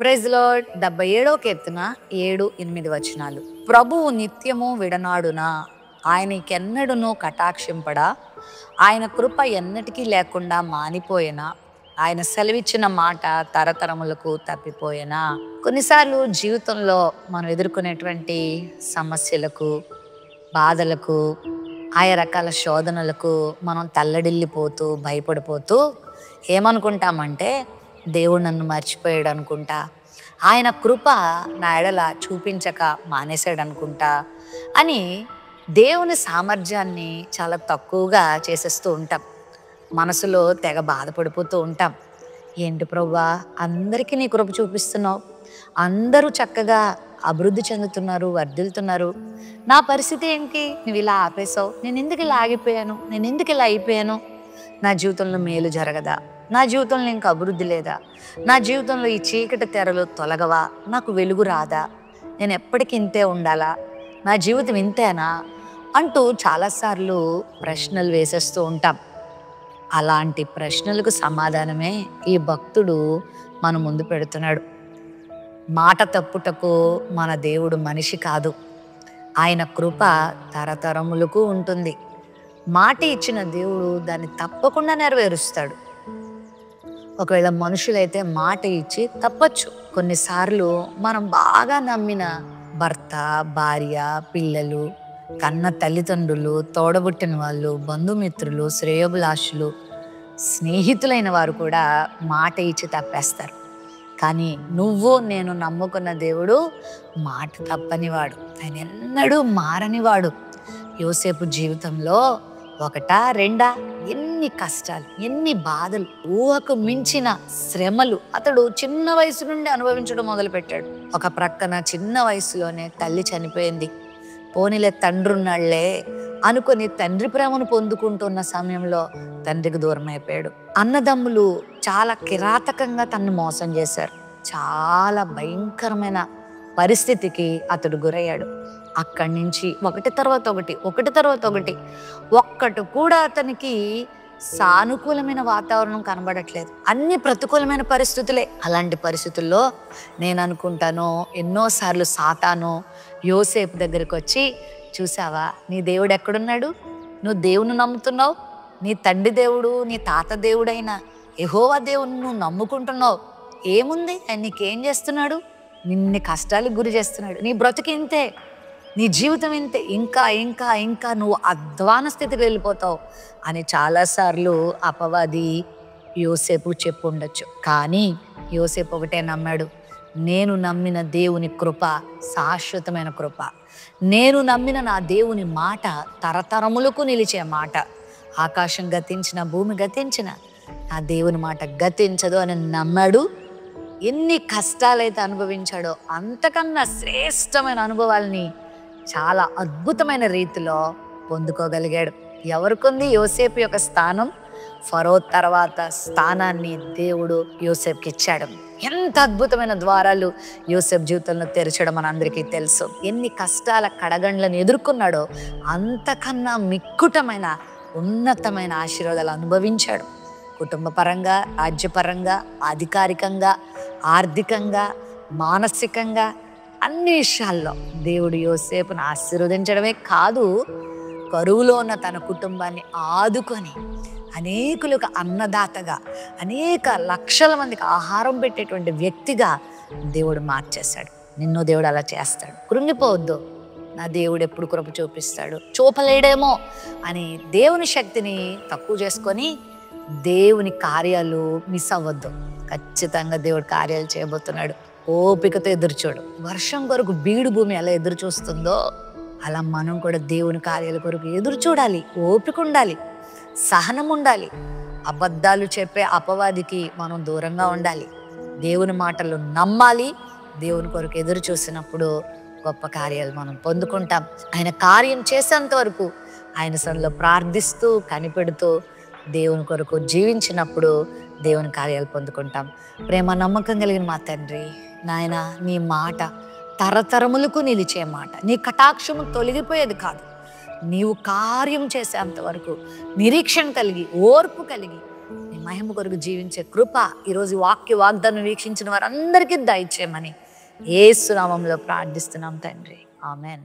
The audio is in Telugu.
Praise lord. 77వ కీర్తన 7-8 వచనాలు. ప్రభువు నిత్యము విడనాడునా, ఆయనకెన్నడును కటాక్షింపడా, ఆయన కృప ఎన్నటికీ లేకుండా మానిపోయేనా, ఆయన సెలవిచ్చిన మాట తరతరములకు తప్పిపోయేనా. కొన్నిసార్లు జీవితంలో మనం ఎదుర్కొనేటువంటి సమస్యలకు, బాధలకు, ఆయా రకాల శోధనలకు మనం తల్లడిల్లిపోతూ భయపడిపోతూ ఏమనుకుంటామంటే, దేవుడు నన్ను మర్చిపోయాడు అనుకుంటా, ఆయన కృప నా ఎడల చూపించక మానేశాడు అనుకుంటా అని దేవుని సామర్థ్యాన్ని చాలా తక్కువగా చేసేస్తూ ఉంటాం. మనసులో తెగ బాధపడిపోతూ ఉంటాం. ఏంటి ప్రభువా, అందరికీ నీ కృప చూపిస్తున్నావు, అందరూ చక్కగా అభివృద్ధి చెందుతున్నారు, వర్ధిల్తున్నారు, నా పరిస్థితి ఏంటి, నువ్వు ఇలా ఆపేశావు, నేను ఎందుకు ఇలా ఆగిపోయాను, నేను ఎందుకు ఇలా అయిపోయాను, నా జీవితంలో మేలు జరగదా, నా జీవితంలో ఇంకా అభివృద్ధి లేదా, నా జీవితంలో ఈ చీకటి తెరలు తొలగవా, నాకు వెలుగు రాదా, నేను ఎప్పటికీ ఇంతే ఉండాలా, నా జీవితం ఇంతేనా అంటూ చాలాసార్లు ప్రశ్నలు వేసేస్తూ ఉంటాం. అలాంటి ప్రశ్నలకు సమాధానమే ఈ భక్తుడు మన ముందు పెడుతున్నాడు. మాట తప్పుటకు మన దేవుడు మనిషి కాదు, ఆయన కృప తరతరములకు ఉంటుంది. మాట ఇచ్చిన దేవుడు దాన్ని తప్పకుండా నెరవేరుస్తాడు. ఒకవేళ మనుషులైతే మాట ఇచ్చి తప్పచ్చు. కొన్నిసార్లు మనం బాగా నమ్మిన భర్త, భార్య, పిల్లలు, కన్న తల్లిదండ్రులు, తోడబుట్టిన వాళ్ళు, బంధుమిత్రులు, శ్రేయోభిలాషులు, స్నేహితులైన వారు కూడా మాట ఇచ్చి తప్పేస్తారు. కానీ నువ్వు నేను నమ్ముకున్న దేవుడు మాట తప్పనివాడు, ఆయన ఎన్నడూ మారనివాడు. యోసేపు జీవితంలో ఒకటా రెండా ఎన్ని కష్టాలు, ఎన్ని బాధలు, ఊహకు మించిన శ్రమలు అతడు చిన్న వయసు నుండి అనుభవించడం మొదలుపెట్టాడు. ఒక ప్రక్కన చిన్న వయసులోనే తల్లి చనిపోయింది. పోనీలే తండ్రి ఉన్నాళ్లే అనుకొని తండ్రి ప్రేమను పొందుకుంటున్న సమయంలో తండ్రికి దూరం అయిపోయాడు. అన్నదమ్ములు చాలా కిరాతకంగా తనను మోసం చేశారు. చాలా భయంకరమైన పరిస్థితికి అతడు గురయ్యాడు. అక్కడి నుంచి ఒకటి తర్వాత ఒకటి ఒక్కటి కూడా అతనికి సానుకూలమైన వాతావరణం కనబడట్లేదు. అన్ని ప్రతికూలమైన పరిస్థితులే. అలాంటి పరిస్థితుల్లో నేను అనుకుంటాను, ఎన్నోసార్లు సాతాను యోసేపు దగ్గరికి వచ్చి, చూసావా నీ దేవుడు ఎక్కడున్నాడు, నువ్వు దేవుని నమ్ముతున్నావు, నీ తండ్రి దేవుడు, నీ తాత దేవుడైన యెహోవా దేవుని నువ్వు నమ్ముకుంటున్నావు, ఏముంది ఆయన నీకేం చేస్తున్నాడు, నిన్ని కష్టాలకు గురి చేస్తున్నాడు, నీ బ్రతుకు ఇంతే, నీ జీవితం ఇంతే, ఇంకా ఇంకా ఇంకా నువ్వు అధ్వాన స్థితికి వెళ్ళిపోతావు అని చాలాసార్లు అపవాది యోసేపు చెప్పు ఉండొచ్చు. కానీ యోసేపు ఒకటే నమ్మాడు, నేను నమ్మిన దేవుని కృప శాశ్వతమైన కృప, నేను నమ్మిన నా దేవుని మాట తరతరములకు నిలిచే మాట. ఆకాశం గతించిన, భూమి గతించిన, నా దేవుని మాట గతించదు అని నమ్మాడు. ఎన్ని కష్టాలైతే అనుభవించాడో అంతకన్నా శ్రేష్టమైన అనుభవాల్ని చాలా అద్భుతమైన రీతిలో పొందుకోగలిగాడు. ఎవరికుంది యోసేపు యొక్క స్థానం? ఫరో తర్వాత స్థానాన్ని దేవుడు యోసేపుకి ఇచ్చాడు. ఎంత అద్భుతమైన ద్వారాలు యోసేపు జీవితంలో తెరచడం మనందరికీ తెలుసు. ఎన్ని కష్టాల కడగండ్లను ఎదుర్కొన్నాడో అంతకన్నా మిక్కుటమైన ఉన్నతమైన ఆశీర్వాదాలు అనుభవించాడు. కుటుంబ పరంగా, రాజ్యపరంగా, అధికారికంగా, ఆర్థికంగా, మానసికంగా అన్ని విషయాల్లో దేవుడు యోసేపును ఆశీర్వదించడమే కాదు, కరువులో ఉన్న తన కుటుంబాన్ని ఆదుకొని అనేకులకు అన్నదాతగా, అనేక లక్షల మందికి ఆహారం పెట్టేటువంటి వ్యక్తిగా దేవుడు మార్చేశాడు. నిన్ను దేవుడు అలా చేస్తాడు. కృంగిపోవద్దు, నా దేవుడు ఎప్పుడు కృప చూపిస్తాడు, చూపలేడేమో అని దేవుని శక్తిని తక్కువ చేసుకొని దేవుని కార్యాలు మిస్ అవ్వద్దు. ఖచ్చితంగా దేవుడు కార్యాలు చేయబోతున్నాడు. ఓపికతో ఎదురుచూడు. వర్షం కొరకు బీడు భూమి ఎలా ఎదురు చూస్తుందో అలా మనం కూడా దేవుని కార్యాల కొరకు ఎదురు చూడాలి. ఓపిక ఉండాలి, సహనం ఉండాలి. అబద్ధాలు చెప్పే అపవాదికి మనం దూరంగా ఉండాలి. దేవుని మాటలు నమ్మాలి. దేవుని కొరకు ఎదురు చూసినప్పుడు గొప్ప కార్యాలు మనం పొందుకుంటాం. ఆయన కార్యం చేసేంత వరకు ఆయన సన్నిధిలో ప్రార్థిస్తూ కనిపెడుతూ దేవుని కొరకు జీవించినప్పుడు దేవుని కార్యాలు పొందుకుంటాం. ప్రేమ నమ్మకం కలిగిన మా తండ్రి, నాయన నీ మాట తరతరములకు నిలిచే మాట, నీ కటాక్షము తొలగిపోయేది కాదు. నీవు కార్యం చేసేంత వరకు నిరీక్షణ కలిగి, ఓర్పు కలిగి నీ మహిమ కొరకు జీవించే కృప ఈరోజు వాగ్దానం వీక్షించిన వారందరికీ దయచేయమని యేసు నామములో ప్రార్థిస్తున్నాం తండ్రి. ఆమెన్.